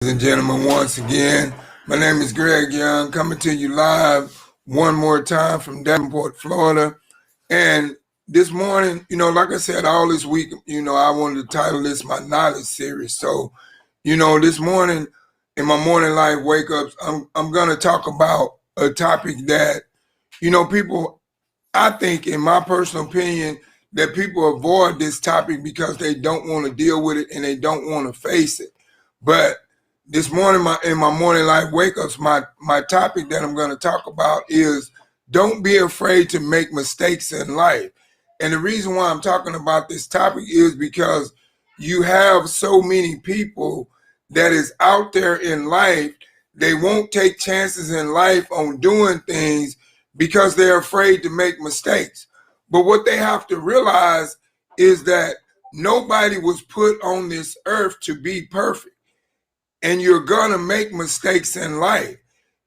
Ladies and gentlemen, once again, my name is Greg Young, coming to you live one more time from Davenport, Florida. And this morning, like I said, all this week, I wanted to title this my knowledge series. So, this morning in my morning life wake ups, I'm going to talk about a topic that, people, I think, in my personal opinion, that people avoid this topic because they don't want to deal with it and they don't want to face it. But this morning, in my morning life wake ups, my topic that I'm going to talk about is don't be afraid to make mistakes in life. And the reason why I'm talking about this topic is because you have so many people that is out there in life. They won't take chances in life on doing things because they're afraid to make mistakes. But what they have to realize is that nobody was put on this earth to be perfect. And you're going to make mistakes in life.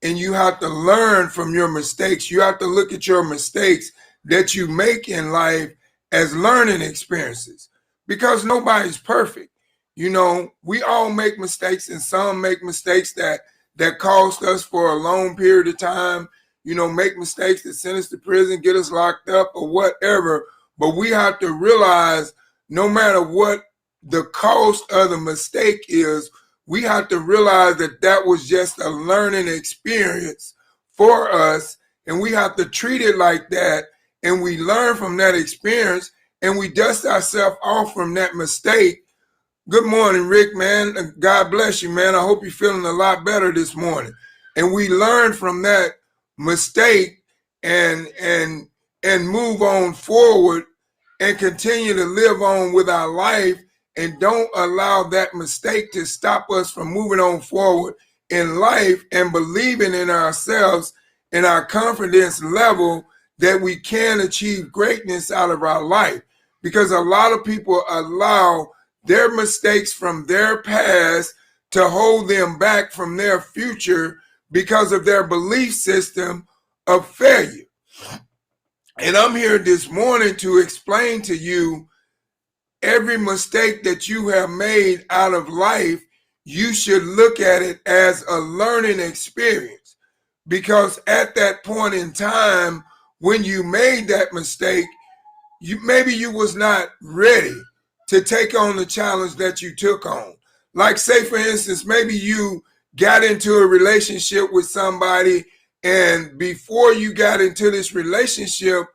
And you have to learn from your mistakes. You have to look at your mistakes that you make in life as learning experiences, because nobody's perfect. We all make mistakes, and some make mistakes that cost us for a long period of time, make mistakes that send us to prison, get us locked up or whatever. But we have to realize no matter what the cost of the mistake is, we have to realize that was just a learning experience for us, and we have to treat it like that, and we learn from that experience, and we dust ourselves off from that mistake. Good morning, Rick, man. God bless you, man. I hope you're feeling a lot better this morning. And we learn from that mistake and move on forward and continue to live on with our life, and don't allow that mistake to stop us from moving on forward in life and believing in ourselves and our confidence level that we can achieve greatness out of our life. Because a lot of people allow their mistakes from their past to hold them back from their future because of their belief system of failure. And I'm here this morning to explain to you every mistake that you have made out of life, you should look at it as a learning experience. Because at that point in time, when you made that mistake, maybe you was not ready to take on the challenge that you took on. Like, say, for instance, maybe you got into a relationship with somebody, and before you got into this relationship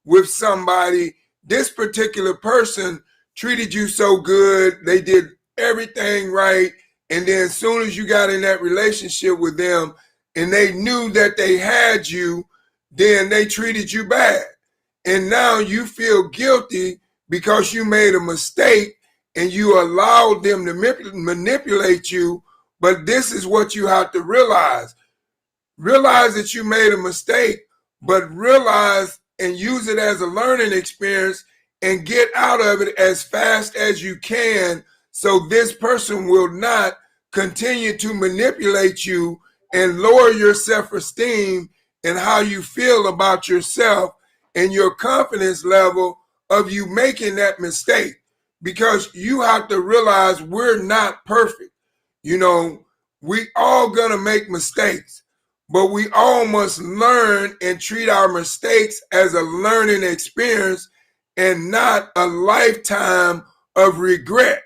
with somebody, this particular person treated you so good, they did everything right, and then as soon as you got in that relationship with them and they knew that they had you, then they treated you bad. And now you feel guilty because you made a mistake and you allowed them to manipulate you. But this is what you have to realize. Realize that you made a mistake, but realize and use it as a learning experience and get out of it as fast as you can, so this person will not continue to manipulate you and lower your self-esteem and how you feel about yourself and your confidence level of you making that mistake. Because you have to realize we're not perfect. We all gonna make mistakes, but we all must learn and treat our mistakes as a learning experience and not a lifetime of regret.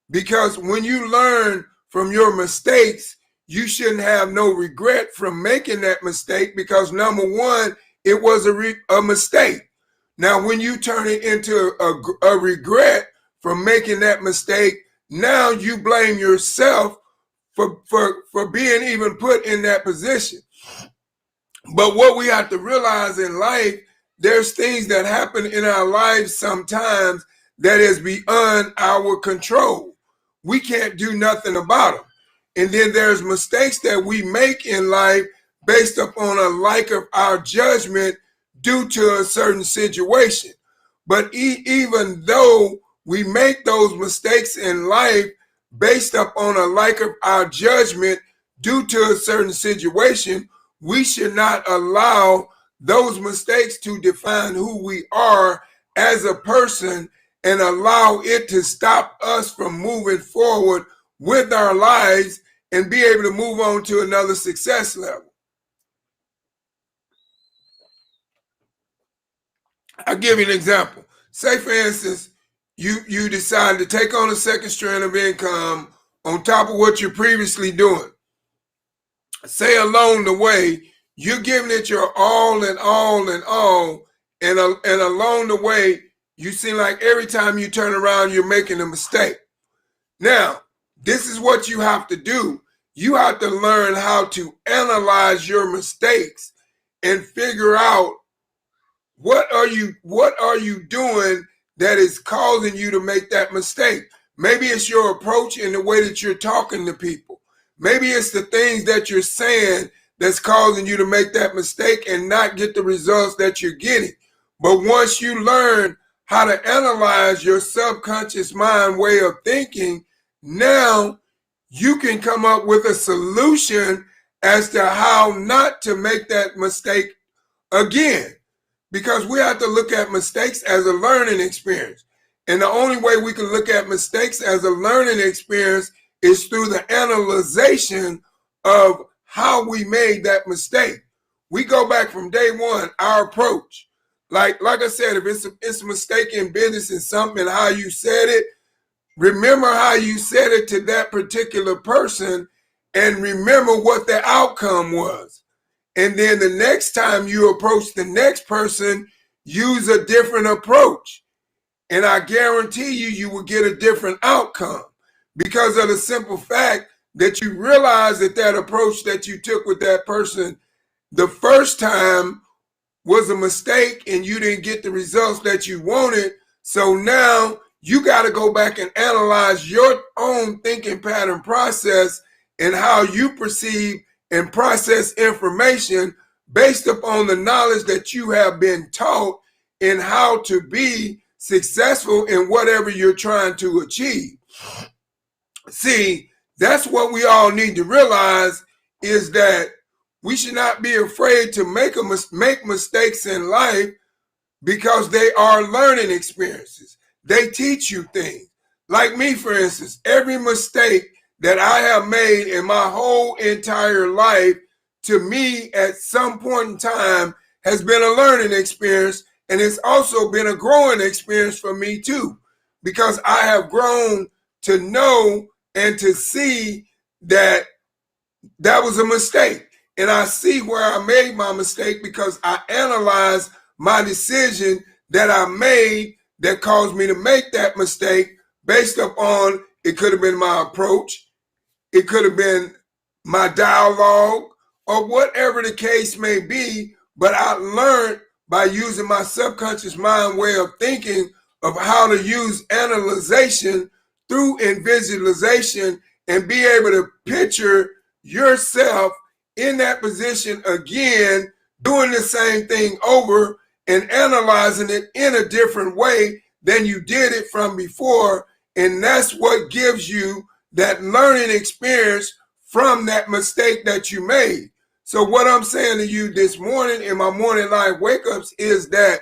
Because when you learn from your mistakes, you shouldn't have no regret from making that mistake, because number one, it was a mistake. Now, when you turn it into a regret from making that mistake, now you blame yourself for being even put in that position. But what we have to realize in life, there's things that happen in our lives sometimes that is beyond our control. We can't do nothing about them. And then there's mistakes that we make in life based upon a lack of our judgment due to a certain situation. But even though we make those mistakes in life based upon a lack of our judgment due to a certain situation, we should not allow those mistakes to define who we are as a person and allow it to stop us from moving forward with our lives and be able to move on to another success level. I'll give you an example. Say, for instance, you decide to take on a second stream of income on top of what you're previously doing. Say along the way, you're giving it your all and all and all, and along the way, you seem like every time you turn around, you're making a mistake. Now, this is what you have to do. You have to learn how to analyze your mistakes and figure out what are you doing that is causing you to make that mistake. Maybe it's your approach and the way that you're talking to people. Maybe it's the things that you're saying that's causing you to make that mistake and not get the results that you're getting. But once you learn how to analyze your subconscious mind way of thinking, now you can come up with a solution as to how not to make that mistake again. Because we have to look at mistakes as a learning experience. And the only way we can look at mistakes as a learning experience is through the analyzation of how we made that mistake. We go back from day one, our approach. Like I said, if it's a mistake in business and something and how you said it, remember how you said it to that particular person and remember what the outcome was. And then the next time you approach the next person, use a different approach. And I guarantee you will get a different outcome because of the simple fact that you realize that approach that you took with that person the first time was a mistake and you didn't get the results that you wanted. So now you got to go back and analyze your own thinking pattern process and how you perceive and process information based upon the knowledge that you have been taught in how to be successful in whatever you're trying to achieve. See, that's what we all need to realize is that we should not be afraid to make mistakes in life because they are learning experiences. They teach you things. Like me, for instance, every mistake that I have made in my whole entire life, to me, at some point in time, has been a learning experience, and it's also been a growing experience for me too, because I have grown to know and to see that was a mistake. And I see where I made my mistake because I analyzed my decision that I made that caused me to make that mistake based upon, it could have been my approach, it could have been my dialogue, or whatever the case may be, but I learned by using my subconscious mind way of thinking of how to use analyzation through and visualization and be able to picture yourself in that position again, doing the same thing over and analyzing it in a different way than you did it from before. And that's what gives you that learning experience from that mistake that you made. So what I'm saying to you this morning in my morning live wake-ups is that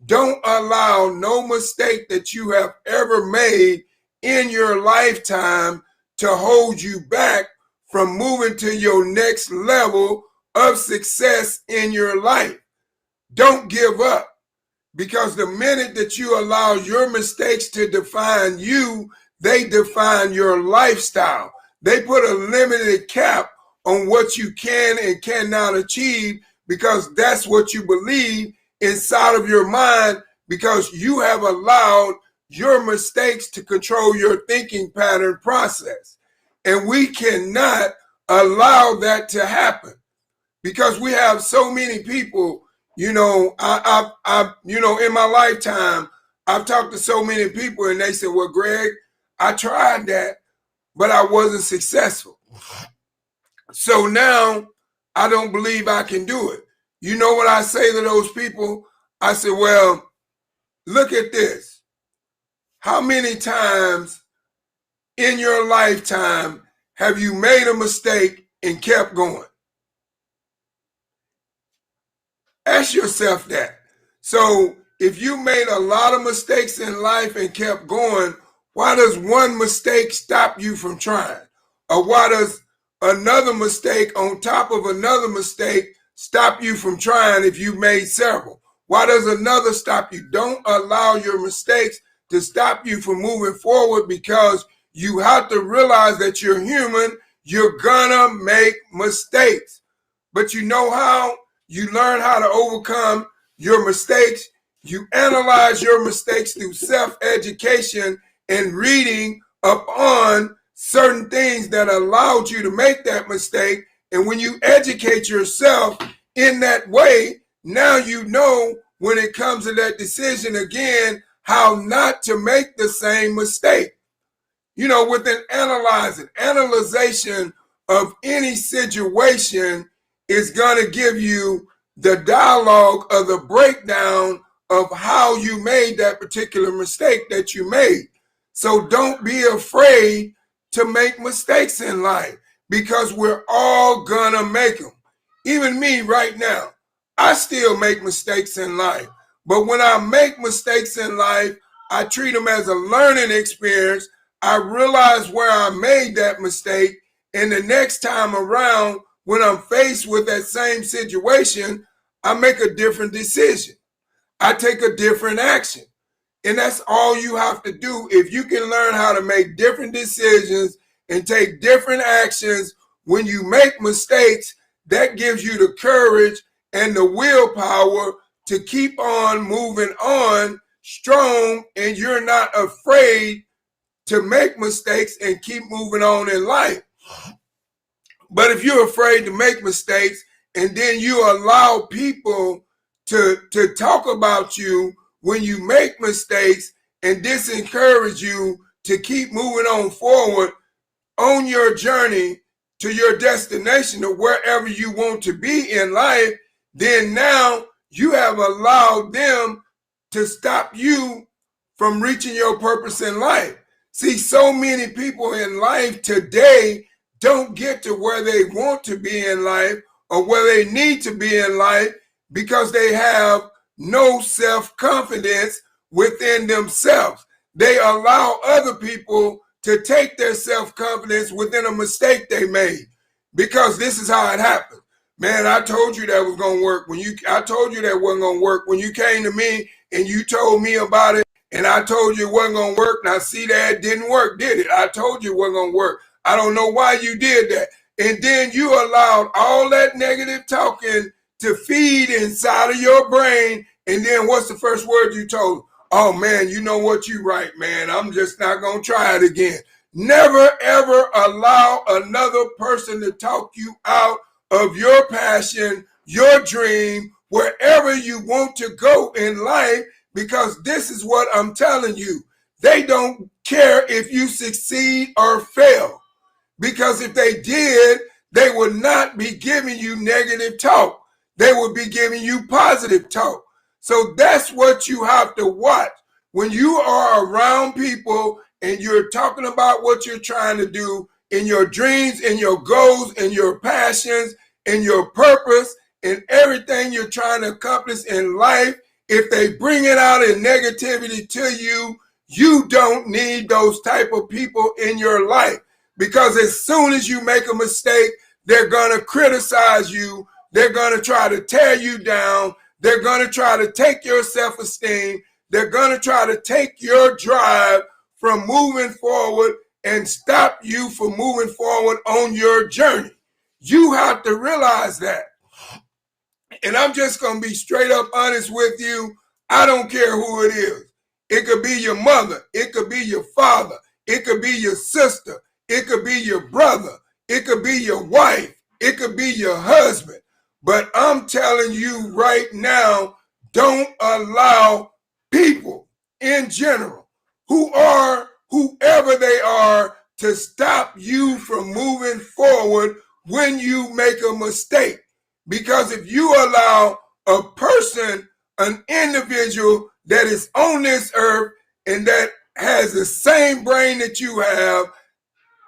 don't allow no mistake that you have ever made in your lifetime to hold you back from moving to your next level of success in your life. Don't give up, because the minute that you allow your mistakes to define you, they define your lifestyle. They put a limited cap on what you can and cannot achieve because that's what you believe inside of your mind, because you have allowed your mistakes to control your thinking pattern process. And we cannot allow that to happen because we have so many people, in my lifetime, I've talked to so many people and they said, well, Greg, I tried that, but I wasn't successful. So now I don't believe I can do it. You know what I say to those people? I say, well, look at this. How many times in your lifetime have you made a mistake and kept going? Ask yourself that. So if you made a lot of mistakes in life and kept going, why does one mistake stop you from trying? Or why does another mistake on top of another mistake stop you from trying if you made several? Why does another stop you? Don't allow your mistakes to stop you from moving forward, because you have to realize that you're human. You're gonna make mistakes. But you know how? You learn how to overcome your mistakes. You analyze your mistakes through self-education and reading upon certain things that allowed you to make that mistake. And when you educate yourself in that way, now you know when it comes to that decision again, how not to make the same mistake. You know, with an analyzation of any situation is going to give you the dialogue of the breakdown of how you made that particular mistake that you made. So don't be afraid to make mistakes in life, because we're all gonna make them. Even me right now, I still make mistakes in life. But when I make mistakes in life, I treat them as a learning experience. I realize where I made that mistake, and the next time around, when I'm faced with that same situation, I make a different decision. I take a different action. And that's all you have to do. If you can learn how to make different decisions and take different actions when you make mistakes, that gives you the courage and the willpower to keep on moving on strong, and you're not afraid to make mistakes and keep moving on in life. But if you're afraid to make mistakes and then you allow people to talk about you when you make mistakes and disencourage you to keep moving on forward on your journey to your destination or wherever you want to be in life, then now you have allowed them to stop you from reaching your purpose in life. See, so many people in life today don't get to where they want to be in life or where they need to be in life because they have no self-confidence within themselves. They allow other people to take their self-confidence within a mistake they made, because this is how it happens. Man, I told you that was going to work. I told you that wasn't going to work when you came to me and you told me about it, and I told you it wasn't going to work. Now see, that didn't work, did it? I told you it wasn't going to work. I don't know why you did that. And then you allowed all that negative talking to feed inside of your brain. And then what's the first word you told them? Oh man, you know what, you right, man. I'm just not going to try it again. Never ever allow another person to talk you out of your passion, your dream, wherever you want to go in life, because this is what I'm telling you. They don't care if you succeed or fail, because if they did, they would not be giving you negative talk. They would be giving you positive talk. So that's what you have to watch. When you are around people and you're talking about what you're trying to do in your dreams and your goals and your passions and your purpose and everything you're trying to accomplish in life, if they bring it out in negativity to you, you don't need those type of people in your life. Because as soon as you make a mistake, they're going to criticize you. They're going to try to tear you down. They're going to try to take your self-esteem. They're going to try to take your drive from moving forward and stop you from moving forward on your journey. You have to realize that. And I'm just going to be straight up honest with you. I don't care who it is. It could be your mother. It could be your father. It could be your sister. It could be your brother. It could be your wife. It could be your husband. But I'm telling you right now, don't allow people in general, whoever they are, to stop you from moving forward when you make a mistake. Because if you allow a person, an individual that is on this earth and that has the same brain that you have,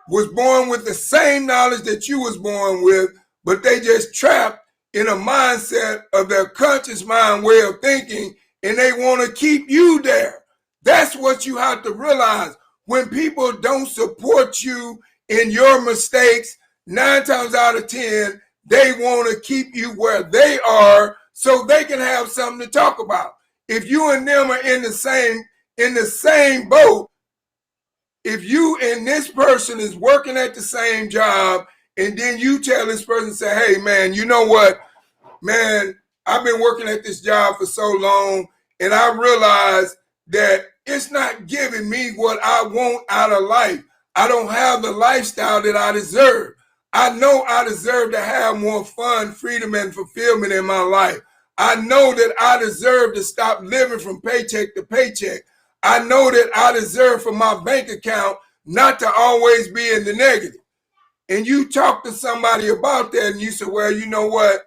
was born with the same knowledge that you was born with, but they just trapped in a mindset of their conscious mind way of thinking, and they want to keep you there. That's what you have to realize. When people don't support you in your mistakes, 9 times out of 10, they want to keep you where they are so they can have something to talk about. If you and them are in the same boat, if you and this person is working at the same job, and then you tell this person, say, hey man, you know what, man, I've been working at this job for so long, and I realize that it's not giving me what I want out of life. I don't have the lifestyle that I deserve. I know I deserve to have more fun, freedom, and fulfillment in my life. I know that I deserve to stop living from paycheck to paycheck. I know that I deserve for my bank account not to always be in the negative. And you talk to somebody about that and you say, well, you know what?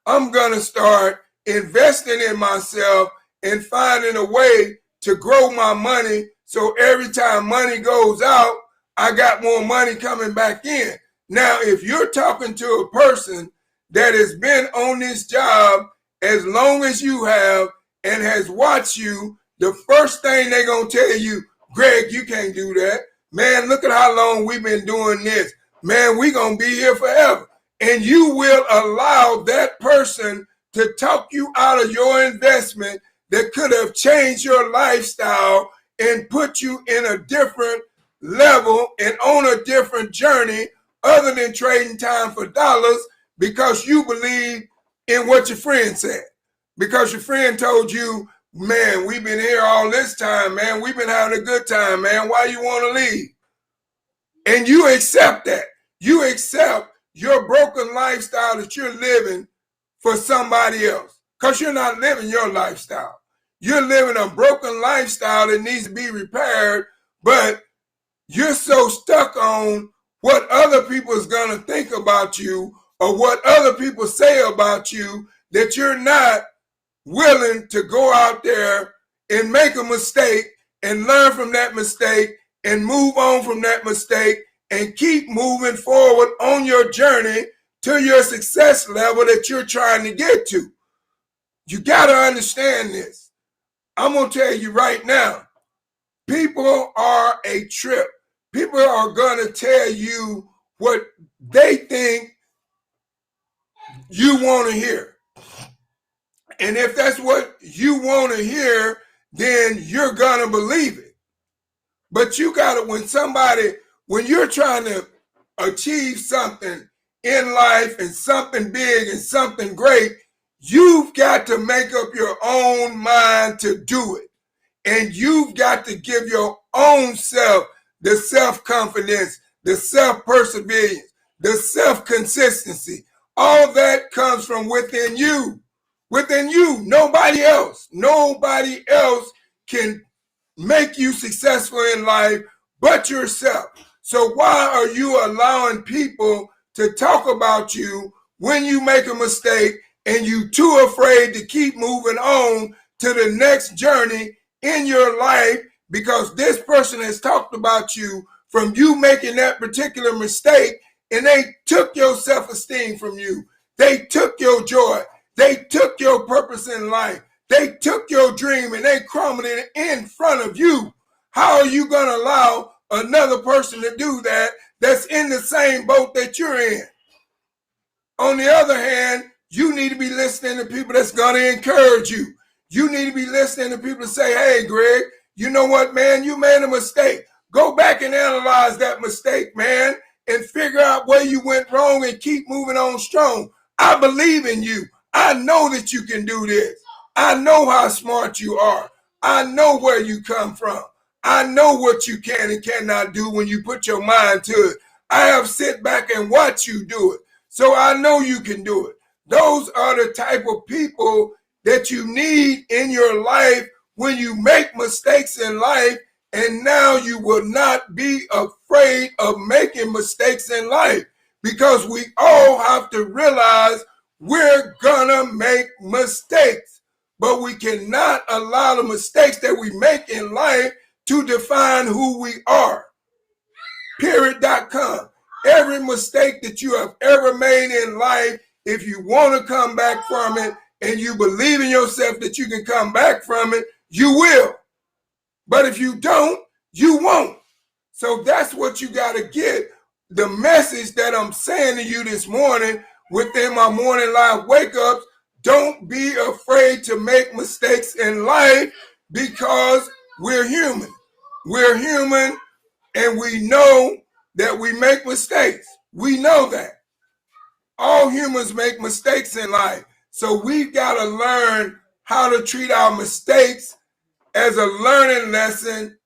I'm going to start investing in myself and finding a way to grow my money so every time money goes out, I got more money coming back in. Now, if you're talking to a person that has been on this job as long as you have and has watched you, the first thing they're going to tell you, Greg, you can't do that. Man, look at how long we've been doing this. Man, we're going to be here forever. And you will allow that person to talk you out of your investment that could have changed your lifestyle and put you in a different level and on a different journey other than trading time for dollars because you believe in what your friend said. Because your friend told you, man, we've been here all this time, man. We've been having a good time, man. Why you want to leave? And you accept that. You accept your broken lifestyle that you're living for somebody else because you're not living your lifestyle. You're living a broken lifestyle that needs to be repaired, but you're so stuck on what other people is going to think about you or what other people say about you that you're not willing to go out there and make a mistake and learn from that mistake and move on from that mistake and keep moving forward on your journey to your success level that you're trying to get to. You got to understand this. I'm going to tell you right now, people are a trip. People are going to tell you what they think you want to hear. And if that's what you want to hear, then you're going to believe it. But you got to, when you're trying to achieve something in life and something big and something great, you've got to make up your own mind to do it. And you've got to give your own self the self-confidence, the self-perseverance, the self-consistency. All that comes from within you. Within you, nobody else. Nobody else can make you successful in life but yourself. So why are you allowing people to talk about you when you make a mistake and you too afraid to keep moving on to the next journey in your life because this person has talked about you from you making that particular mistake and they took your self-esteem from you. They took your joy. They took your purpose in life. They took your dream and they crumbled it in front of you. How are you going to allow another person to do that that's in the same boat that you're in? On the other hand, you need to be listening to people that's going to encourage you. You need to be listening to people that say, hey, Greg, you know what, man, you made a mistake. Go back and analyze that mistake, man, and figure out where you went wrong and keep moving on strong. I believe in you. I know that you can do this. I know how smart you are. I know where you come from. I know what you can and cannot do when you put your mind to it. I have sit back and watched you do it. So I know you can do it. Those are the type of people that you need in your life when you make mistakes in life. And now you will not be afraid of making mistakes in life because we all have to realize we're gonna make mistakes, but we cannot allow the mistakes that we make in life to define who we are. Period.com. Every mistake that you have ever made in life, if you want to come back from it and you believe in yourself that you can come back from it, you will. But if you don't, you won't. So that's what you got to get the message that I'm saying to you this morning within my morning live wake-ups, don't be afraid to make mistakes in life because we're human. We're human and we know that we make mistakes. We know that. All humans make mistakes in life. So we've got to learn how to treat our mistakes as a learning lesson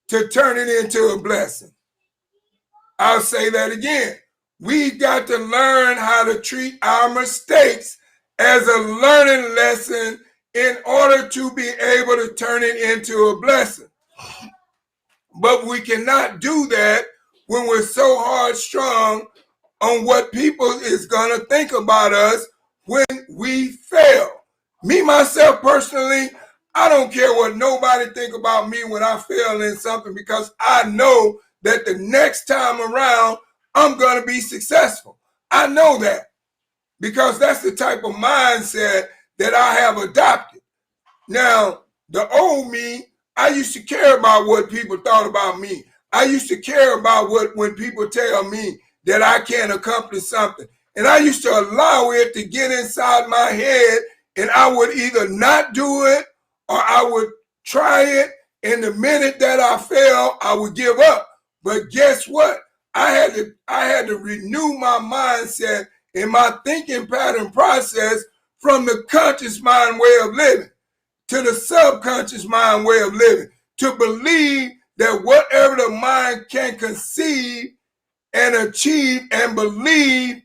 to turn it into a blessing. I'll say that again. We've got to learn how to treat our mistakes as a learning lesson in order to be able to turn it into a blessing. But we cannot do that when we're so hard strung on what people is going to think about us when we fail. Me, myself, personally, I don't care what nobody think about me when I fail in something, because I know that the next time around, I'm going to be successful. I know that because that's the type of mindset that I have adopted. Now, the old me, I used to care about what people thought about me. I used to care about when people tell me that I can't accomplish something. And I used to allow it to get inside my head, and I would either not do it or I would try it. And the minute that I fail, I would give up. But guess what? I had to renew my mindset and my thinking pattern process from the conscious mind way of living to the subconscious mind way of living, to believe that whatever the mind can conceive and achieve and believe,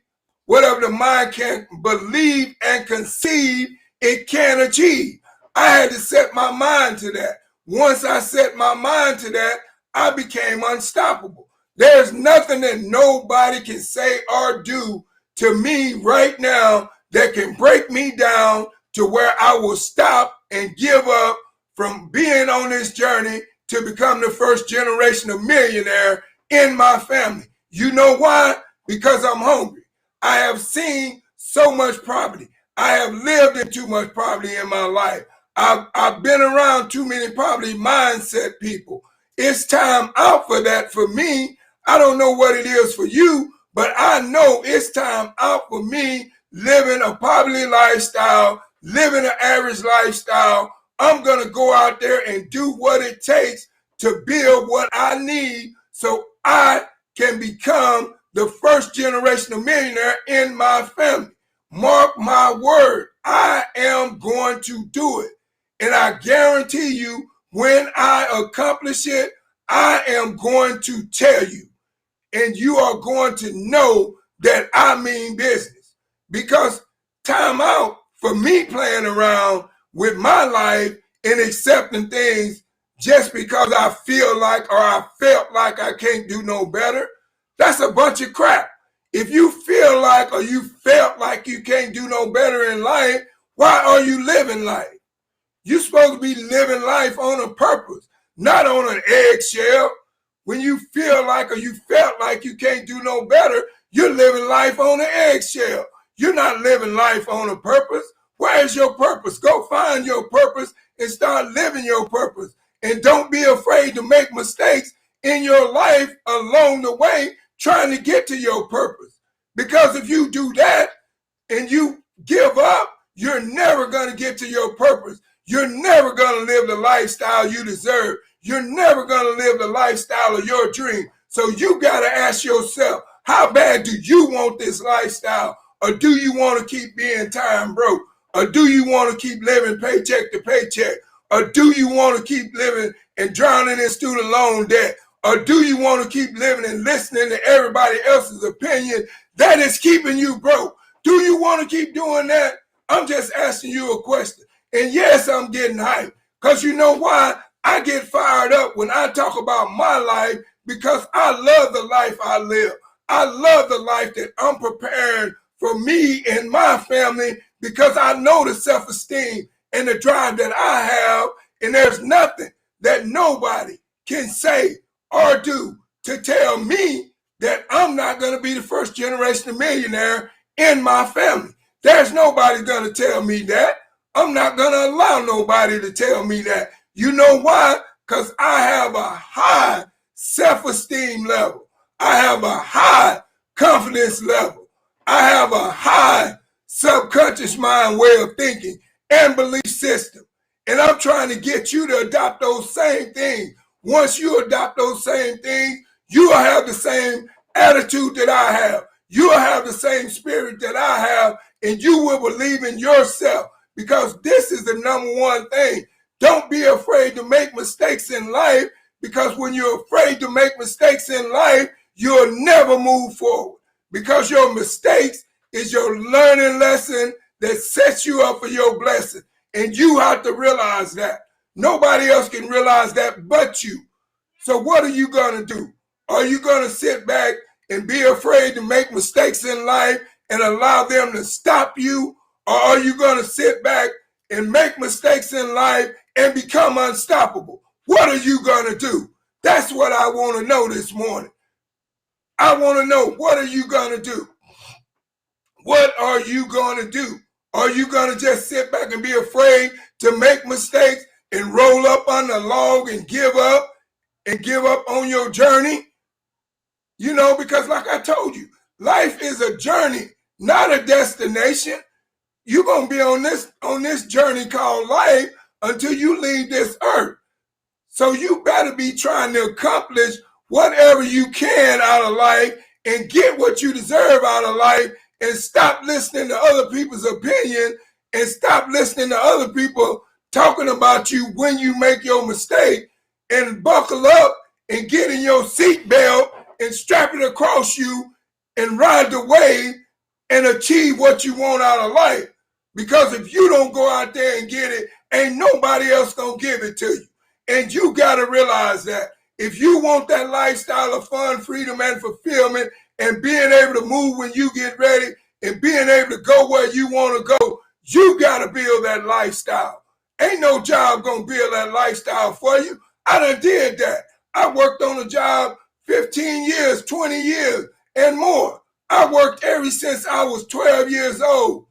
whatever the mind can believe and conceive, it can achieve. I had to set my mind to that. Once I set my mind to that, I became unstoppable. There's nothing that nobody can say or do to me right now that can break me down to where I will stop and give up from being on this journey to become the first generation of millionaire in my family. You know why? Because I'm hungry. I have seen so much poverty. I have lived in too much poverty in my life. I've been around too many poverty mindset people. It's time out for that for me. I don't know what it is for you, but I know it's time out for me living a poverty lifestyle, living an average lifestyle. I'm going to go out there and do what it takes to build what I need so I can become the first generation of millionaire in my family. Mark my word, I am going to do it. And I guarantee you, when I accomplish it, I am going to tell you. And you are going to know that I mean business. Because time out for me playing around with my life and accepting things just because I feel like or I felt like I can't do no better, that's a bunch of crap. If you feel like or you felt like you can't do no better in life, why are you living life? You're supposed to be living life on a purpose, not on an eggshell. When you feel like or you felt like you can't do no better, you're living life on an eggshell. You're not living life on a purpose. Where is your purpose? Go find your purpose and start living your purpose. And don't be afraid to make mistakes in your life along the way trying to get to your purpose. Because if you do that and you give up, you're never going to get to your purpose. You're never going to live the lifestyle you deserve. You're never going to live the lifestyle of your dream. So you got to ask yourself, how bad do you want this lifestyle? Or do you want to keep being time broke? Or do you want to keep living paycheck to paycheck? Or do you want to keep living and drowning in student loan debt? Or do you want to keep living and listening to everybody else's opinion that is keeping you broke? Do you want to keep doing that? I'm just asking you a question. And yes, I'm getting hyped. Because you know why? I get fired up when I talk about my life, because I love the life I live. I love the life that I'm preparing for me and my family, because I know the self-esteem and the drive that I have, and there's nothing that nobody can say or do to tell me that I'm not going to be the first generation of millionaire in my family. There's nobody going to tell me that. I'm not going to allow nobody to tell me that. You know why? Because I have a high self-esteem level. I have a high confidence level. I have a high subconscious mind way of thinking and belief system. And I'm trying to get you to adopt those same things. Once you adopt those same things, you will have the same attitude that I have. You will have the same spirit that I have, and you will believe in yourself, because this is the number one thing. Don't be afraid to make mistakes in life, because when you're afraid to make mistakes in life, you'll never move forward, because your mistakes is your learning lesson that sets you up for your blessing. And you have to realize that. Nobody else can realize that but you. So what are you going to do? Are you going to sit back and be afraid to make mistakes in life and allow them to stop you? Or are you going to sit back and make mistakes in life and become unstoppable? What are you going to do? That's what I want to know this morning. I want to know, what are you going to do? What are you going to do? Are you going to just sit back and be afraid to make mistakes and roll up on the log and give up on your journey? You know, because like I told you, life is a journey, not a destination. You're going to be on this journey called life until you leave this earth. So you better be trying to accomplish whatever you can out of life and get what you deserve out of life, and stop listening to other people's opinion, and stop listening to other people talking about you when you make your mistake, and buckle up and get in your seatbelt and strap it across you and ride the wave and achieve what you want out of life. Because if you don't go out there and get it, ain't nobody else gonna give it to you. And you gotta realize that if you want that lifestyle of fun, freedom, and fulfillment, and being able to move when you get ready, and being able to go where you want to go, you gotta build that lifestyle. Ain't no job gonna build that lifestyle for you. I done did that. I worked on a job 15 years, 20 years, and more. I worked ever since I was 12 years old.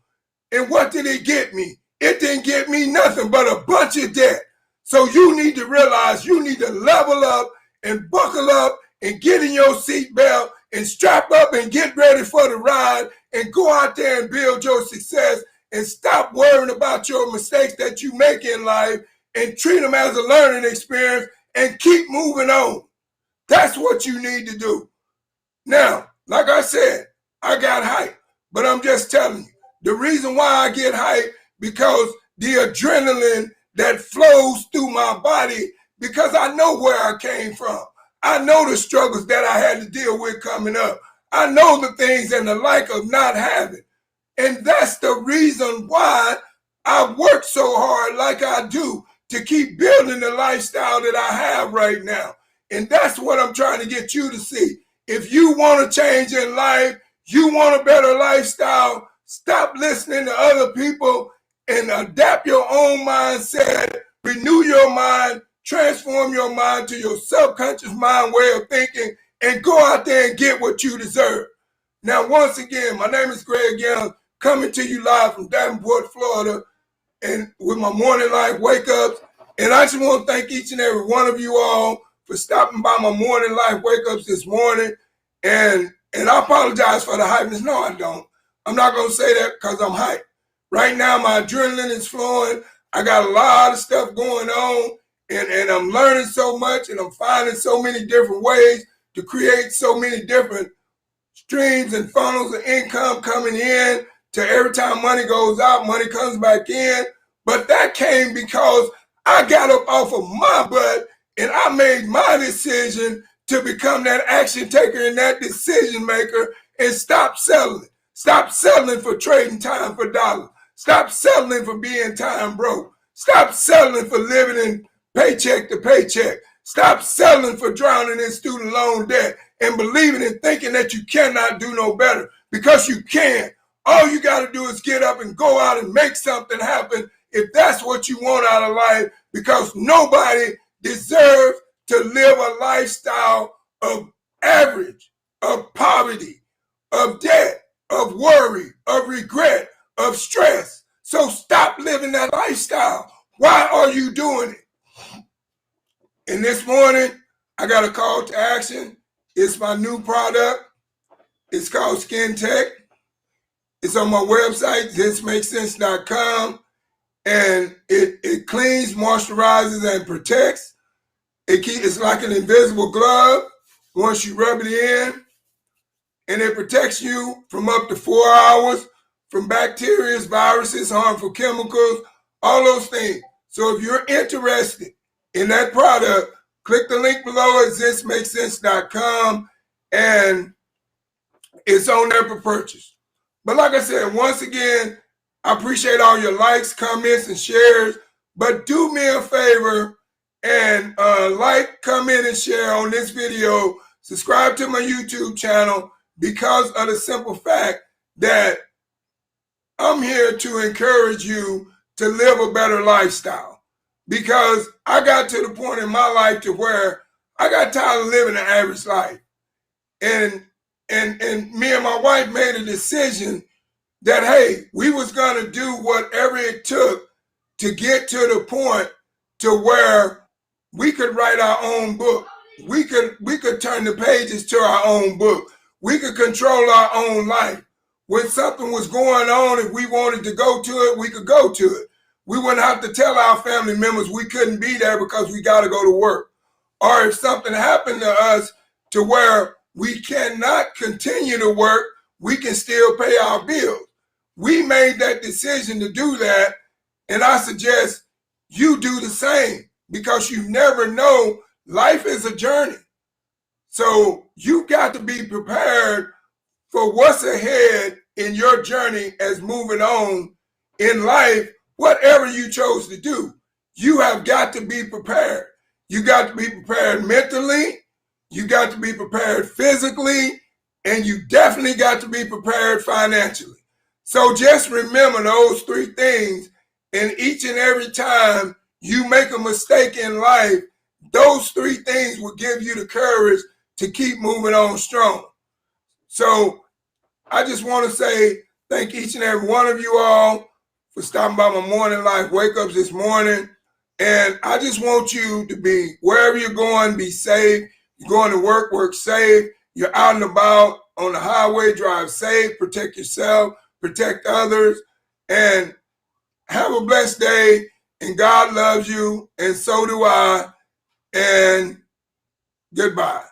And what did it get me? It didn't get me nothing but a bunch of debt. So you need to realize you need to level up and buckle up and get in your seatbelt and strap up and get ready for the ride, and go out there and build your success, and stop worrying about your mistakes that you make in life and treat them as a learning experience and keep moving on. That's what you need to do. Now, like I said, I got hype, but I'm just telling you, the reason why I get hype, because the adrenaline that flows through my body, because I know where I came from. I know the struggles that I had to deal with coming up. I know the things and the like of not having. And that's the reason why I work so hard like I do, to keep building the lifestyle that I have right now. And that's what I'm trying to get you to see. If you want to change in life, you want a better lifestyle, stop listening to other people and adapt your own mindset, renew your mind, transform your mind to your subconscious mind way of thinking, and go out there and get what you deserve. Now, once again, my name is Greg Young, coming to you live from Davenport, Florida, and with my morning life wake ups. And I just want to thank each and every one of you all for stopping by my morning life wake ups this morning. And I apologize for the hypeness. No, I don't. I'm not going to say that because I'm hyped. Right now, my adrenaline is flowing. I got a lot of stuff going on, and I'm learning so much, and I'm finding so many different ways to create so many different streams and funnels of income coming in, to every time money goes out, money comes back in. But that came because I got up off of my butt and I made my decision to become that action taker and that decision maker, and stop settling. Stop settling for trading time for dollars. Stop settling for being time broke. Stop settling for living in paycheck to paycheck. Stop settling for drowning in student loan debt and believing and thinking that you cannot do no better, because you can. All you got to do is get up and go out and make something happen if that's what you want out of life, because nobody deserves to live a lifestyle of average, of poverty, of debt, of worry, of regret, of stress. So stop living that lifestyle. Why are you doing it? And this morning, I got a call to action. It's my new product. It's called Skin Tech. It's on my website, thismakesense.com. And it cleans, moisturizes, and protects. It's like an invisible glove once you rub it in. And it protects you from up to 4 hours from bacteria, viruses, harmful chemicals, all those things. So if you're interested in that product, click the link below at thismakesense.com and it's on there for purchase. But like I said, once again, I appreciate all your likes, comments, and shares. But do me a favor and like, comment, and share on this video. Subscribe to my YouTube channel because of the simple fact that I'm here to encourage you to live a better lifestyle. Because I got to the point in my life to where I got tired of living an average life. And me and my wife made a decision that, hey, we was going to do whatever it took to get to the point to where we could write our own book. We could turn the pages to our own book. We could control our own life. When something was going on, if we wanted to go to it, we could go to it. We wouldn't have to tell our family members we couldn't be there because we got to go to work. Or if something happened to us to where we cannot continue to work, we can still pay our bills. We made that decision to do that, and I suggest you do the same because you never know. Life is a journey. So you got to be prepared for what's ahead in your journey as moving on in life, whatever you chose to do. You have got to be prepared. You got to be prepared mentally, you got to be prepared physically, and you definitely got to be prepared financially. So just remember those 3 things, and each and every time you make a mistake in life, those 3 things will give you the courage to keep moving on strong. So I just want to say thank each and every one of you all for stopping by my Morning Life Wake Ups this morning. And I just want you to be, wherever you're going, be safe. You're going to work, work safe. You're out and about on the highway, drive safe, protect yourself, protect others, and have a blessed day. And God loves you, and so do I. And goodbye.